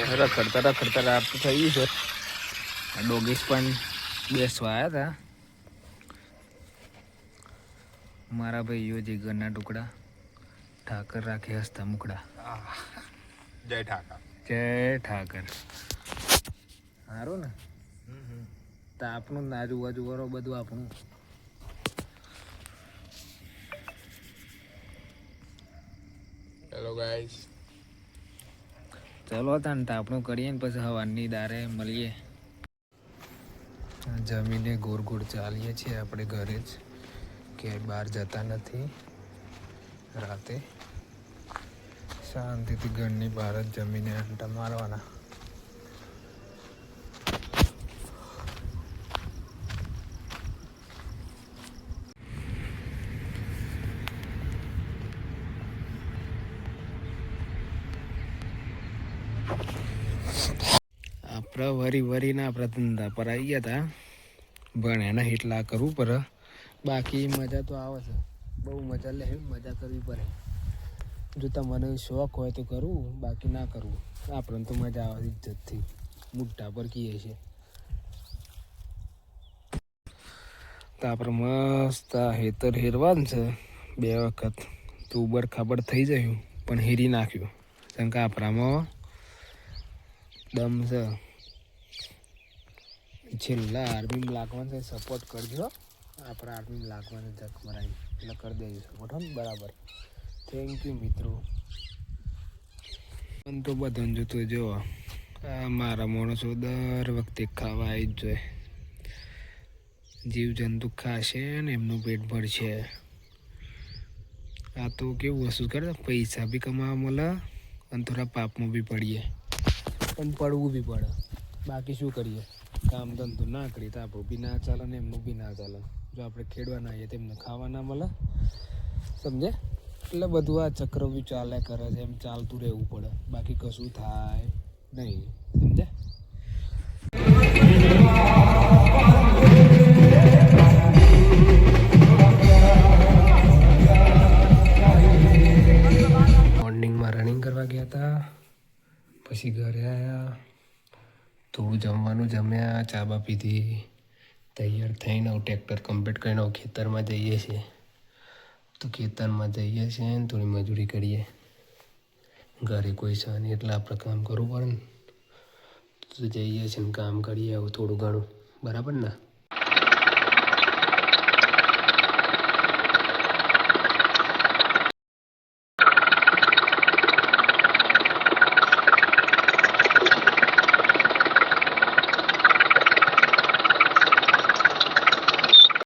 રખડતા રખડતા રાત તો થઈ ગઈ છે. ડોગીસ પણ બેસવા આવ્યા હતા. મારા ભાઈઓ જીગરના ટુકડા ઠાકર રાખે હસતા મુકડા. જય ઠાકર. જય ઠાકર. સારું ને તો આપણું આજુબાજુ વાળો બધું આપણું. Hello guys. ચલો તાન આપણું કરીએ ને પછી હવાની દારે મળીએ. જમીને ગોળ ગોળ ચાલીએ છીએ આપણે ઘરે જ, કે બહાર જતા નથી. રાતે શાંતિથી ઘરની બહાર જ જમીને આંટા મારવાના. આપણા વરીના આપણા ધંધા પર આવી ગયા હતા. ભણ્યા એટલા કરવું પડે, બાકી મજા તો આવે છે. બહુ મજા લે, મજા કરવી પડે. જો તમને શોખ હોય તો કરવું, બાકી ના કરવું. આપણને તો મજા આવે ઇજ્જતથી મુઢા પર કીએ છે. તો આપણે મસ્ત હેતર હેરવાનું છે 2 વખત. તો ઉબડ ખાબડ થઈ જાય પણ હેરી નાખ્યું. કારણ કે આપણામાં દમ છે. છેલ્લા આર્મીમાં લાગવાનું છે, સપોર્ટ કરજો. આપણા આર્મીમાં લાગવાનું જક મરાય એટલે કરી દેજો સપોર્ટ. હો બરાબર. થેન્ક યુ મિત્રો. પણ તો બધાને જોતું જો મારા માણસો દર વખતે ખાવા આવી જ જોઈએ. જીવજંતુ ખાશે ને એમનું પેટ ભરશે. આ તો કેવું વસ્તુ કરે, પૈસા બી કમાવા મળે અને થોડા પાપમાં બી પડીએ. પણ પડવું બી પડે. બાકી શું કરીએ? કામ ધંધો ના કરીએ તો આપણું બી ના ચાલે ને એમનું બી ના ચાલે. જો આપણે ખેડવા ના આવીએ તો એમને ખાવા ના મળે. સમજ્યા? એટલે બધું આ ચક્ર બી ચાલે કરે છે. એમ ચાલતું રહેવું પડે, બાકી કશું થાય નહીં. સમજ્યા? મોર્નિંગમાં રનિંગ કરવા ગયા હતા, પછી ઘરે આવ્યા, થોડું જમવાનું જમ્યા, ચા બા પીધી, તૈયાર થઈને ટ્રેક્ટર કમ્પ્લીટ કરીને ખેતરમાં જઈએ છીએ. તો ખેતરમાં જઈએ છીએ ને થોડી મજૂરી કરીએ. ઘરે કોઈ છે નહીં એટલે આપણે કામ કરવું પડે ને. તો જઈએ છીએ ને કામ કરીએ આવું થોડું ઘણું. બરાબર ને?